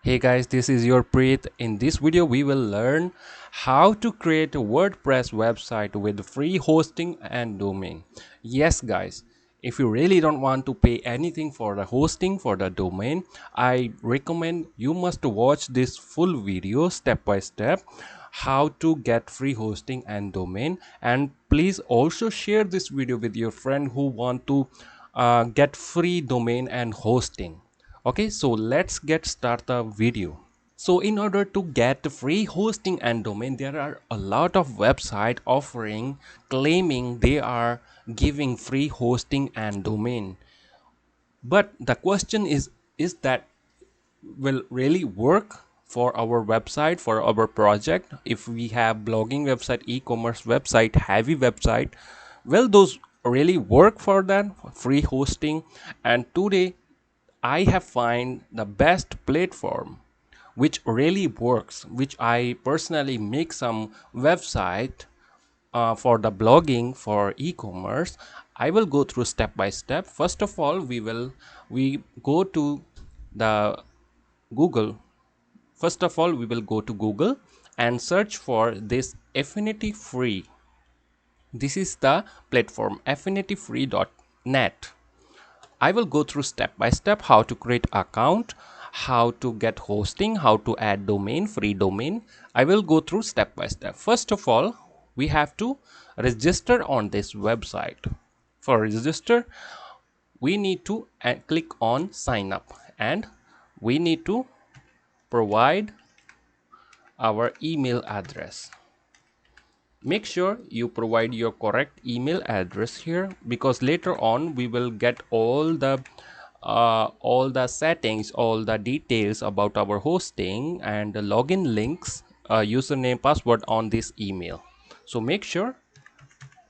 Hey guys, this is your Preet. In this video, we will learn how to create a WordPress website with free hosting and domain. Yes, guys, if you really don't want to pay anything for the hosting for the domain, I recommend you must watch this full video step by step how to get free hosting and domain. And please also share this video with your friend who want to get free domain and hosting. Okay, so let's get start the video. So in order to get free hosting and domain, there are a lot of website offering claiming they are giving free hosting and domain. But the question is that will really work for our website, for our project? If we have blogging website, e-commerce website, heavy website, will those really work for that free hosting? And today I have find the best platform which really works, which I personally make some website for the blogging for e-commerce. I will go through step by step. First of all, we go to the Google. First of all, we will go to Google and search for this InfinityFree. This is the platform InfinityFree.net. I will go through step by step how to create account, how to get hosting, how to add domain, free domain. I will go through step by step. First of all, we have to register on this website. For register, we need to click on sign up, and we need to provide our email address. Make sure you provide your correct email address here, because later on we will get all the settings, all the details about our hosting and the login links, username, password on this email. So make sure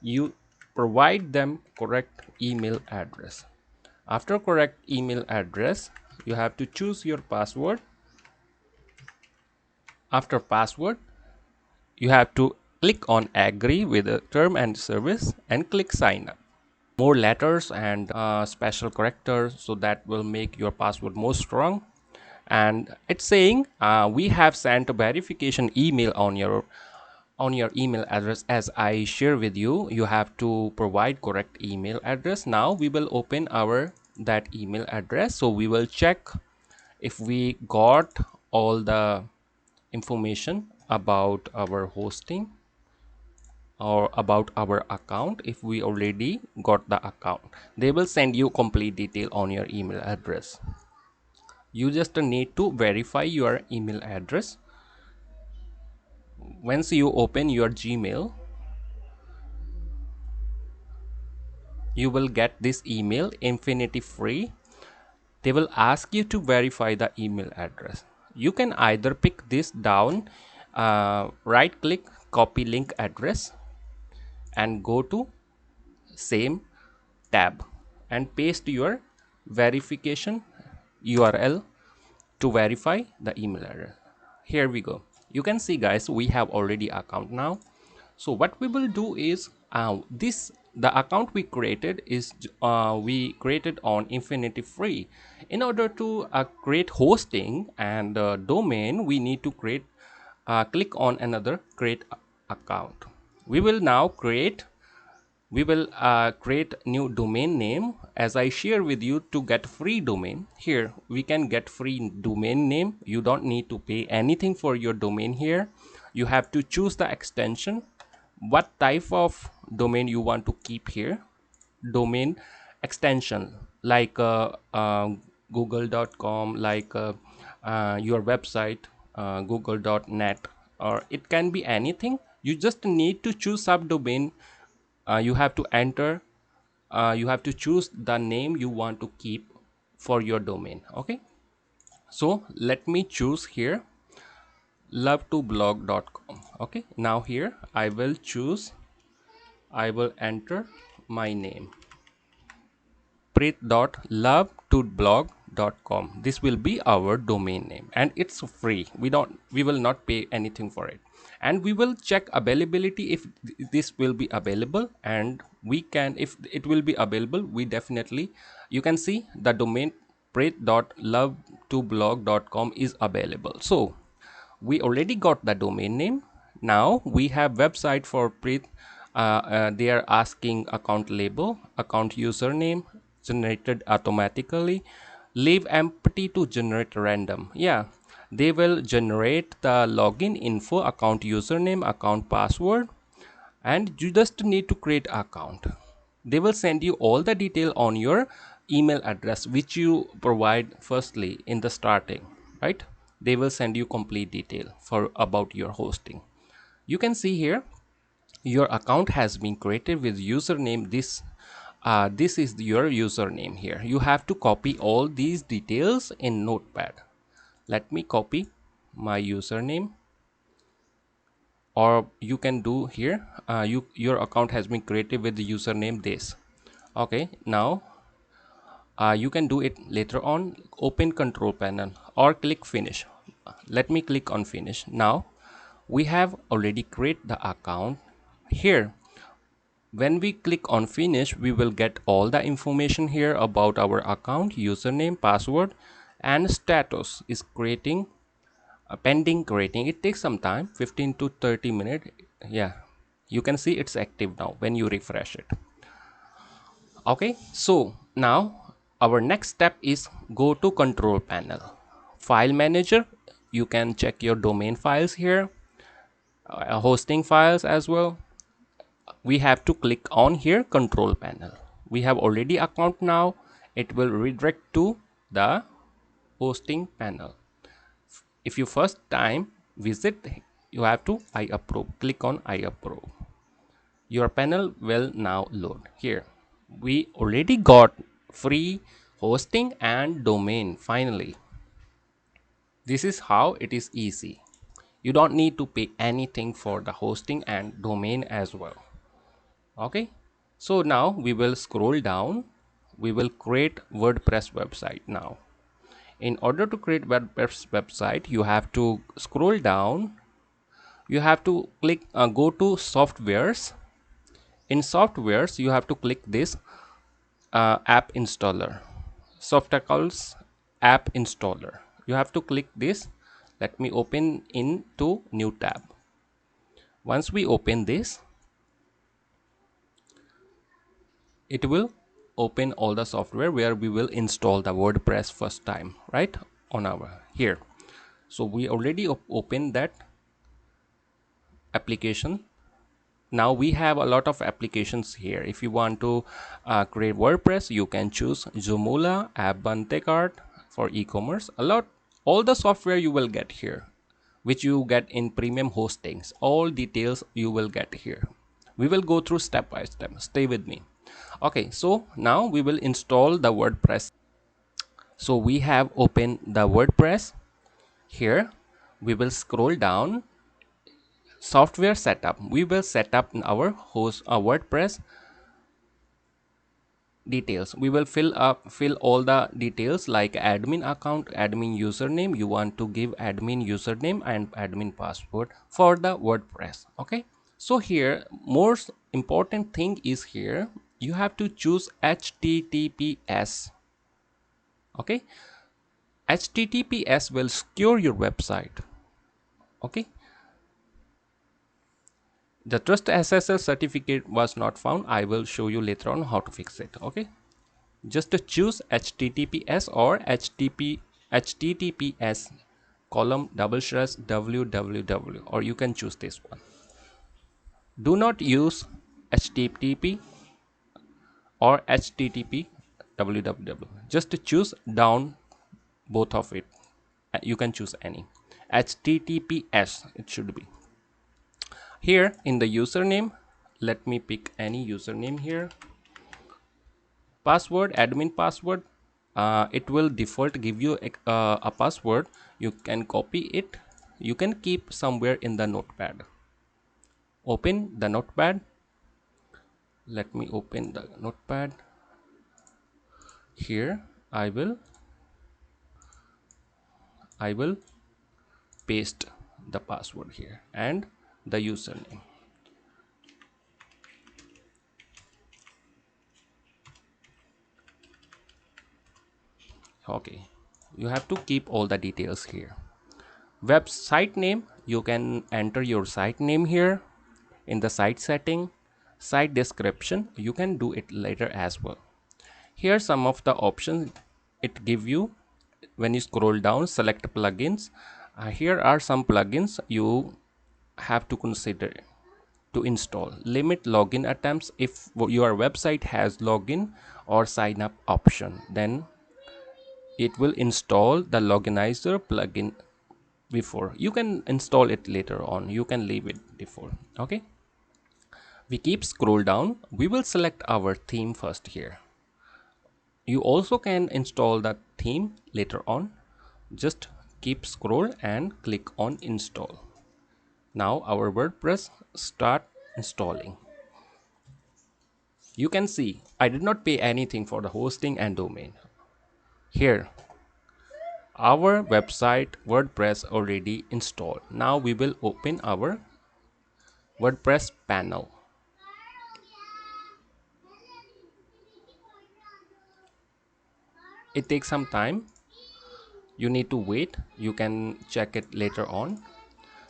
you provide them correct email address. After correct email address, you have to choose your password. After password, you have to click on agree with the term and service and click sign up. More letters and special characters, so that will make your password more strong. And it's saying we have sent a verification email on your email address. As I share with you, you have to provide correct email address. Now we will open our that email address, so we will check if we got all the information about our hosting or about our account. If we already got the account, they will send you complete detail on your email address. You just need to verify your email address. Once you open your Gmail, you will get this email InfinityFree. They will ask you to verify the email address. You can either pick this down, right click, copy link address, and go to same tab and paste your verification URL to verify the email address. Here we go. You can see, guys, we have already account now. So what we will do is the account we created is we created on InfinityFree. In order to create hosting and domain, we need to click on another create account. We will now create new domain name. As I share with you, to get free domain, here we can get free domain name. You don't need to pay anything for your domain. Here you have to choose the extension, what type of domain you want to keep here. Domain extension like google.com, like your website, google.net, or it can be anything. You just need to choose subdomain. You have to enter, you have to choose the name you want to keep for your domain. Okay, so let me choose here love2blog.com. okay, now here I will enter my name, preet.love2blog.com. This will be our domain name, and it's free. We will not pay anything for it. And we will check availability if this will be available, and we can, if it will be available, we definitely, you can see the domain preet.love2blog.com is available. So we already got the domain name. Now we have website for Preet. They are asking account label, account username generated automatically, leave empty to generate random. Yeah, they will generate the login info, account username, account password, and you just need to create account. They will send you all the detail on your email address which you provide firstly in the starting, right? They will send you complete detail for about your hosting. You can see here your account has been created with username. This is your username. Here you have to copy all these details in notepad. Let me copy my username, or you can do here, your account has been created with the username this. Okay, now you can do it later on. Open control panel or click finish. Let me click on finish. Now we have already created the account. Here when we click on finish, we will get all the information here about our account, username, password, and status is creating, pending creating. It takes some time, 15 to 30 minutes. Yeah, you can see it's active now when you refresh it. Okay, so now our next step is go to control panel, file manager. You can check your domain files here, hosting files as well. We have to click on here control panel. We have already account. Now it will redirect to the hosting panel. If you first time visit, you have to I approve. Click on I approve. Your panel will now load. Here we already got free hosting and domain. Finally, this is how it is easy. You don't need to pay anything for the hosting and domain as well. Okay, so now we will scroll down. We will create WordPress website. Now in order to create WordPress website, you have to scroll down. You have to click, go to softwares. In softwares you have to click this app installer, softacles app installer. You have to click this. Let me open into new tab. Once we open this, it will open all the software where we will install the WordPress first time, right, on our here. So we already opened that application. Now we have a lot of applications here. If you want to create WordPress, you can choose Joomla, AppBantekart for e-commerce. All the software you will get here, which you get in premium hostings. All details you will get here. We will go through step by step. Stay with me. Okay, so now we will install the WordPress. So we have opened the WordPress. Here we will scroll down, software setup. We will set up our host, WordPress details. We will fill all the details like admin account, admin username. You want to give admin username and admin password for the WordPress. Okay, so here most important thing is here you have to choose HTTPS. Okay, HTTPS will secure your website. Okay, the trust SSL certificate was not found. I will show you later on how to fix it. Okay, just to choose HTTPS or HTTPS column / www, or you can choose this one. Do not use HTTP or HTTP www. Just to choose down both of it. You can choose any. HTTPS it should be. Here in the username, let me pick any username here. Password, admin password, it will default give you a password. You can copy it, you can keep somewhere in the notepad. Open the notepad. Let me open the notepad. Here I will paste the password here and the username. Okay, you have to keep all the details here. Website name, you can enter your site name here in the site setting. Site description, you can do it later as well. Here some of the options it give you. When you scroll down, select plugins. Here are some plugins you have to consider to install. Limit login attempts. If your website has login or sign up option, then it will install the loginizer plugin before. You can install it later on, you can leave it before. Okay, we keep scroll down, we will select our theme first here. You also can install the theme later on. Just keep scroll and click on install. Now our WordPress start installing. You can see I did not pay anything for the hosting and domain. Here our website WordPress already installed. Now we will open our WordPress panel. It takes some time, you need to wait, you can check it later on.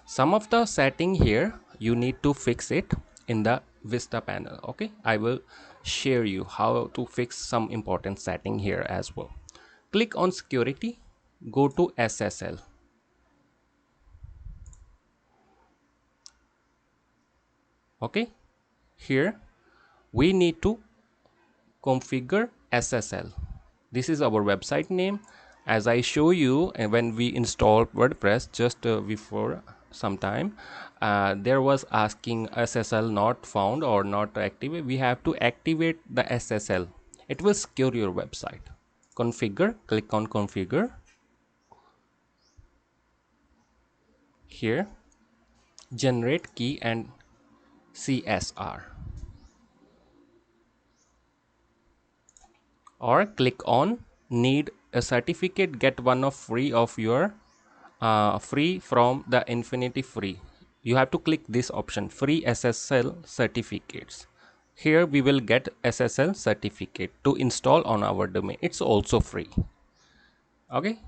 Some of the setting here you need to fix it in the Vista panel. Okay, I will share you how to fix some important setting here as well. Click on security, go to SSL. Okay, here we need to configure SSL. This is our website name. As I show you when we install WordPress just before some time, there was asking SSL not found or not active. We have to activate the SSL. It will secure your website. Configure, click on configure. Here generate key and CSR, or click on need a certificate, get one of free of your free from the InfinityFree. You have to click this option, free SSL certificates. Here we will get SSL certificate to install on our domain. It's also free. Okay,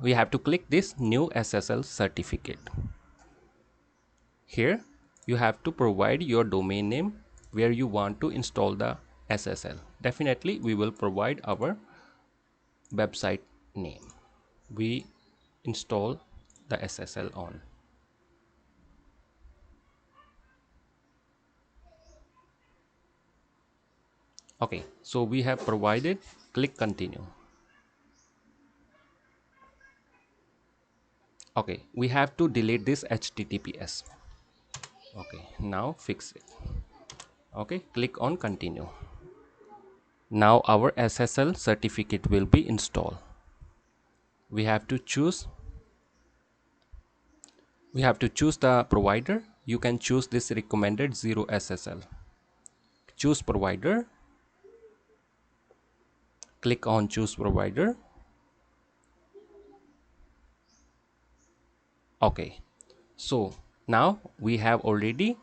we have to click this new SSL certificate. Here you have to provide your domain name where you want to install the SSL. Definitely we will provide our website name. We install the SSL on. Okay, so we have provided, click continue. Okay, we have to delete this HTTPS. Okay, now fix it. Okay, click on continue. Now our SSL certificate will be installed. We have to choose the provider. You can choose this recommended 0 SSL. Choose provider. Click on choose provider. Okay, so now we have already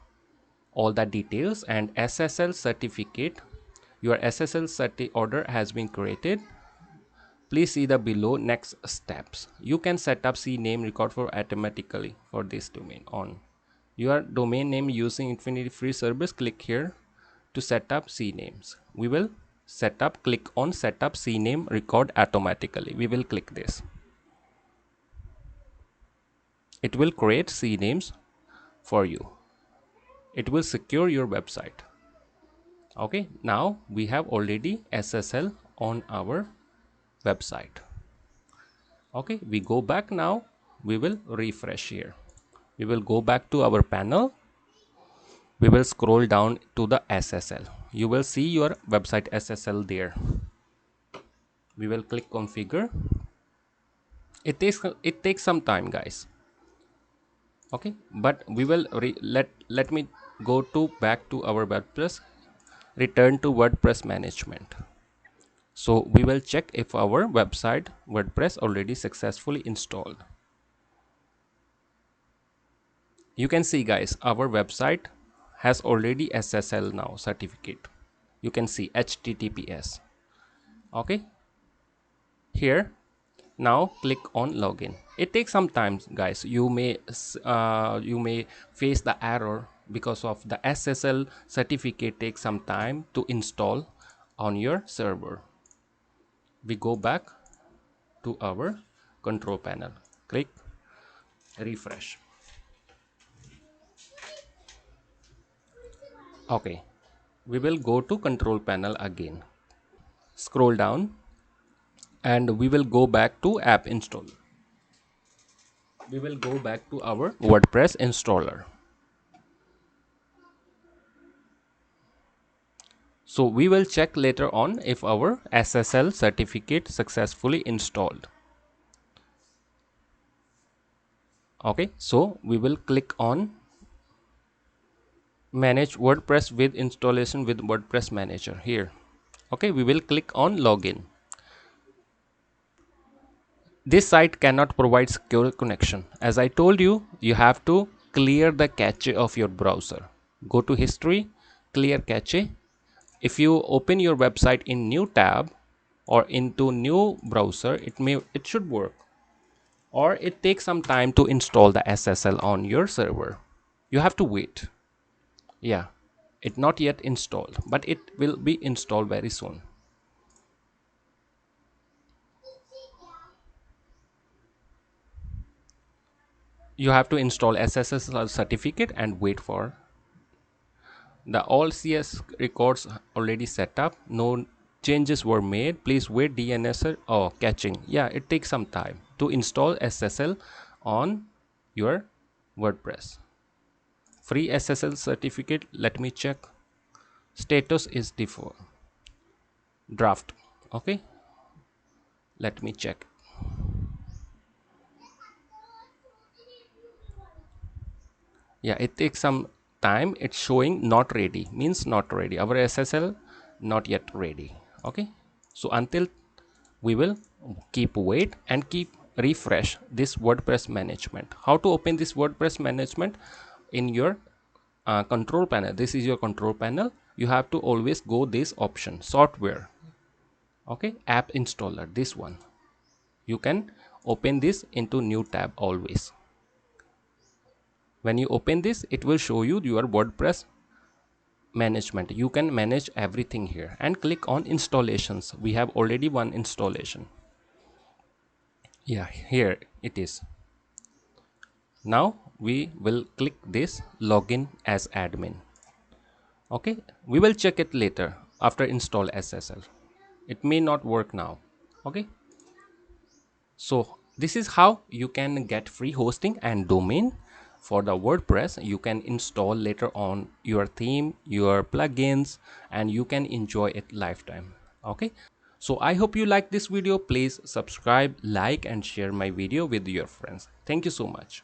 all the details and SSL certificate. Your SSL order has been created. Please see the below next steps. You can set up CNAME record for automatically for this domain on your domain name using InfinityFree service. Click here to set up CNAMEs. We will set up, click on set up CNAME record automatically. We will click this. It will create CNAMEs for you. It will secure your website. Okay, now we have already SSL on our website. Okay, we go back now. We will refresh here. We will go back to our panel. We will scroll down to the SSL. You will see your website SSL there. We will click configure. It takes some time, guys. Okay, but we will let me go to back to our WordPress. Return to WordPress management. So we will check if our website WordPress already successfully installed. You can see, guys, our website has already SSL now certificate. You can see HTTPS. Okay, Here, now click on login. It takes some time, guys. You may face the error because of the SSL certificate takes some time to install on your server. We go back to our control panel, click refresh. Okay, we will go to control panel again, scroll down, and we will go back to app install. We will go back to our WordPress installer. So we will check later on if our SSL certificate successfully installed. Okay, so we will click on manage WordPress with installation with WordPress manager here. Okay, we will click on login. This site cannot provide secure connection. As I told you, you have to clear the cache of your browser. Go to history, clear cache. If you open your website in new tab or into new browser, it should work. Or it takes some time to install the SSL on your server. You have to wait. Yeah, it not yet installed, but it will be installed very soon. You have to install SSL certificate and wait for the all CS records already set up. No changes were made. Please wait DNS caching. Yeah, it takes some time to install SSL on your WordPress. Free SSL certificate. Let me check. Status is default draft. Okay, let me check. Yeah, it takes some time. It's showing not ready, means not ready. Our SSL not yet ready. Okay, so until we will keep wait and keep refresh this WordPress management. How to open this WordPress management in your control panel? This is your control panel. You have to always go this option, software. Okay, app installer, this one. You can open this into new tab always. When you open this, it will show you your WordPress management. You can manage everything here and click on installations. We have already one installation. Yeah, here it is. Now we will click this login as admin. Okay, we will check it later after install SSL. It may not work now. Okay, so this is how you can get free hosting and domain for the WordPress. You can install later on your theme, your plugins, and you can enjoy it lifetime. Okay, so I hope you like this video. Please subscribe, like, and share my video with your friends. Thank you so much.